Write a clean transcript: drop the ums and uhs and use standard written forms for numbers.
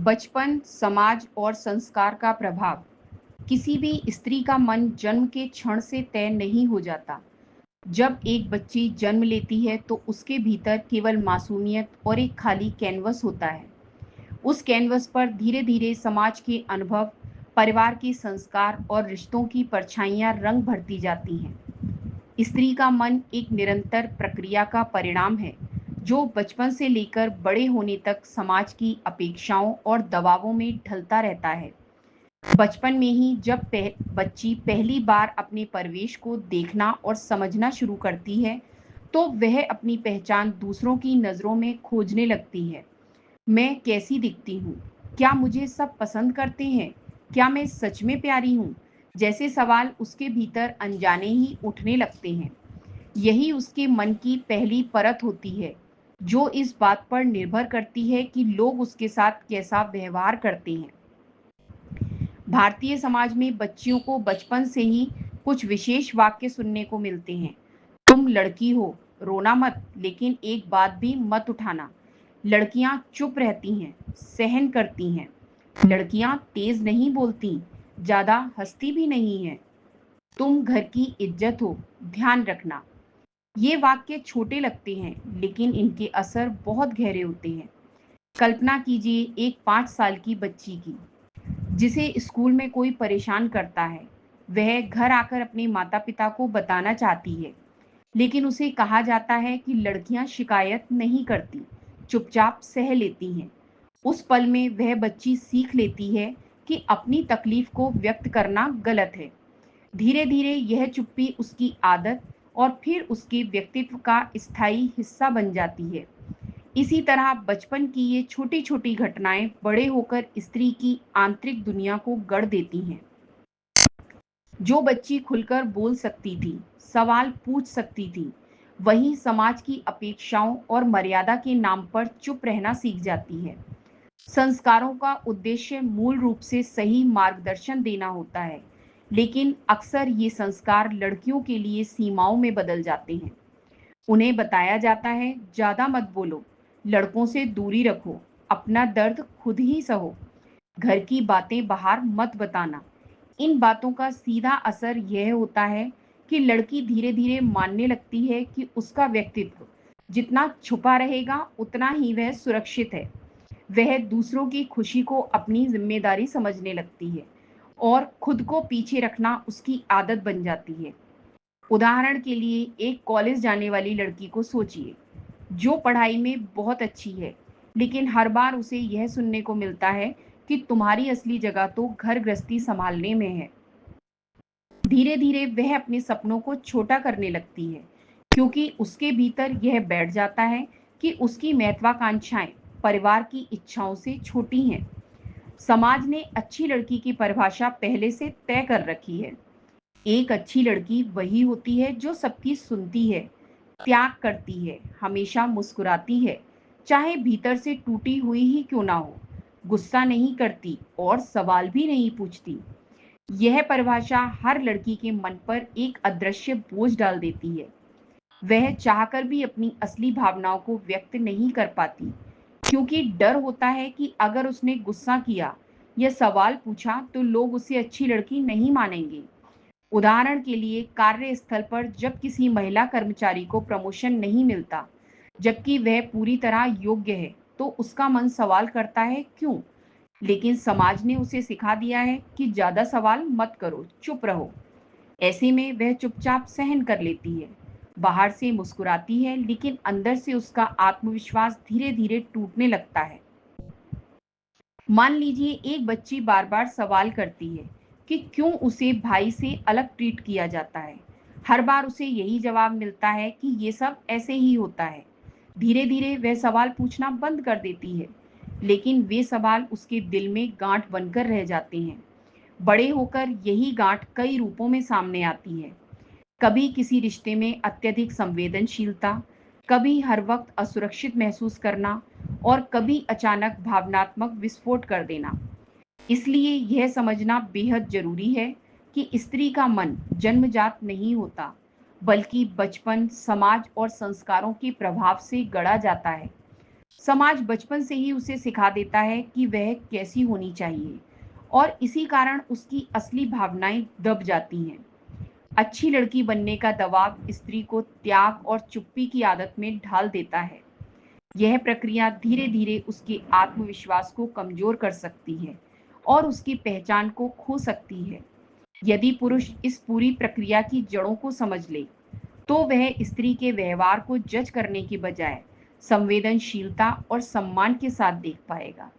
बचपन, समाज और संस्कार का प्रभाव। किसी भी स्त्री का मन जन्म के क्षण से तय नहीं हो जाता। जब एक बच्ची जन्म लेती है तो उसके भीतर केवल मासूमियत और एक खाली कैनवस होता है। उस कैनवस पर धीरे धीरे समाज के अनुभव, परिवार के संस्कार और रिश्तों की परछाइयां रंग भरती जाती हैं। स्त्री का मन एक निरंतर प्रक्रिया का परिणाम है, जो बचपन से लेकर बड़े होने तक समाज की अपेक्षाओं और दबावों में ढलता रहता है। बचपन में ही जब बच्ची पहली बार अपने परिवेश को देखना और समझना शुरू करती है, तो वह अपनी पहचान दूसरों की नज़रों में खोजने लगती है। मैं कैसी दिखती हूँ? क्या मुझे सब पसंद करते हैं? क्या मैं सच में प्यारी हूँ? जैसे सवाल उसके भीतर अनजाने ही उठने लगते हैं। यही उसके मन की पहली परत होती है, जो इस बात पर निर्भर करती है कि लोग उसके साथ कैसा व्यवहार करते हैं। भारतीय समाज में बच्चियों को बचपन से ही कुछ विशेष वाक्य सुनने को मिलते हैं। तुम लड़की हो, रोना मत, लेकिन एक बात भी मत उठाना। लड़कियां चुप रहती हैं, सहन करती हैं। लड़कियां तेज नहीं बोलती, ज्यादा हंसती भी नहीं हैं। तुम घर की इज्जत हो, ध्यान रखना। ये वाक्य छोटे लगते हैं, लेकिन इनके असर बहुत गहरे होते हैं। कल्पना कीजिए एक 5 साल की बच्ची की, जिसे स्कूल में कोई परेशान करता है। वह घर आकर अपने माता पिता को बताना चाहती है, लेकिन उसे कहा जाता है कि लड़कियां शिकायत नहीं करती, चुपचाप सह लेती हैं। उस पल में वह बच्ची सीख लेती है कि अपनी तकलीफ को व्यक्त करना गलत है। धीरे धीरे यह चुप्पी उसकी आदत और फिर उसके व्यक्तित्व का स्थायी हिस्सा बन जाती है। इसी तरह बचपन की ये छोटी छोटी घटनाएं बड़े होकर स्त्री की आंतरिक दुनिया को गढ़ देती हैं। जो बच्ची खुलकर बोल सकती थी, सवाल पूछ सकती थी, वही समाज की अपेक्षाओं और मर्यादा के नाम पर चुप रहना सीख जाती है। संस्कारों का उद्देश्य मूल रूप से सही मार्गदर्शन देना होता है, लेकिन अक्सर ये संस्कार लड़कियों के लिए सीमाओं में बदल जाते हैं। उन्हें बताया जाता है, ज्यादा मत बोलो, लड़कों से दूरी रखो, अपना दर्द खुद ही सहो, घर की बातें बाहर मत बताना। इन बातों का सीधा असर यह होता है कि लड़की धीरे धीरे मानने लगती है कि उसका व्यक्तित्व जितना छुपा रहेगा, उतना ही वह सुरक्षित है। वह दूसरों की खुशी को अपनी जिम्मेदारी समझने लगती है और खुद को पीछे रखना उसकी आदत बन जाती है। उदाहरण के लिए एक कॉलेज जाने वाली लड़की को सोचिए, जो पढ़ाई में बहुत अच्छी है, लेकिन हर बार उसे यह सुनने को मिलता है कि तुम्हारी असली जगह तो घर गृहस्थी संभालने में है। धीरे धीरे वह अपने सपनों को छोटा करने लगती है, क्योंकि उसके भीतर यह बैठ जाता है कि उसकी महत्वाकांक्षाएं परिवार की इच्छाओं से छोटी हैं। समाज ने अच्छी लड़की की परिभाषा पहले से तय कर रखी है। एक अच्छी लड़की वही होती है जो सबकी सुनती है, त्याग करती है, हमेशा मुस्कुराती है, चाहे भीतर से टूटी हुई ही क्यों ना हो, गुस्सा नहीं करती और सवाल भी नहीं पूछती। यह परिभाषा हर लड़की के मन पर एक अदृश्य बोझ डाल देती है। वह चाहकर भी अपनी असली भावनाओं को व्यक्त नहीं कर पाती, क्योंकि डर होता है कि अगर उसने गुस्सा किया या सवाल पूछा तो लोग उसे अच्छी लड़की नहीं मानेंगे। उदाहरण के लिए कार्यस्थल पर जब किसी महिला कर्मचारी को प्रमोशन नहीं मिलता, जबकि वह पूरी तरह योग्य है, तो उसका मन सवाल करता है क्यों? लेकिन समाज ने उसे सिखा दिया है कि ज्यादा सवाल मत करो, चुप रहो। ऐसे में वह चुपचाप सहन कर लेती है, बाहर से मुस्कुराती है, लेकिन अंदर से उसका आत्मविश्वास धीरे धीरे टूटने लगता है। मान लीजिए एक बच्ची बार बार सवाल करती है कि क्यों उसे भाई से अलग ट्रीट किया जाता है। हर बार उसे यही जवाब मिलता है कि ये सब ऐसे ही होता है। धीरे धीरे वह सवाल पूछना बंद कर देती है, लेकिन वे सवाल उसके दिल में गांठ बनकर रह जाते हैं। बड़े होकर यही गांठ कई रूपों में सामने आती है। कभी किसी रिश्ते में अत्यधिक संवेदनशीलता, कभी हर वक्त असुरक्षित महसूस करना और कभी अचानक भावनात्मक विस्फोट कर देना। इसलिए यह समझना बेहद जरूरी है कि स्त्री का मन जन्मजात नहीं होता, बल्कि बचपन, समाज और संस्कारों के प्रभाव से गढ़ा जाता है। समाज बचपन से ही उसे सिखा देता है कि वह कैसी होनी चाहिए और इसी कारण उसकी असली भावनाएं दब जाती हैं। अच्छी लड़की बनने का दबाव स्त्री को त्याग और चुप्पी की आदत में ढाल देता है। यह प्रक्रिया धीरे-धीरे उसके आत्मविश्वास को कमजोर कर सकती है और उसकी पहचान को खो सकती है। यदि पुरुष इस पूरी प्रक्रिया की जड़ों को समझ ले, तो वह स्त्री के व्यवहार को जज करने के बजाय संवेदनशीलता और सम्मान के साथ देख पाएगा।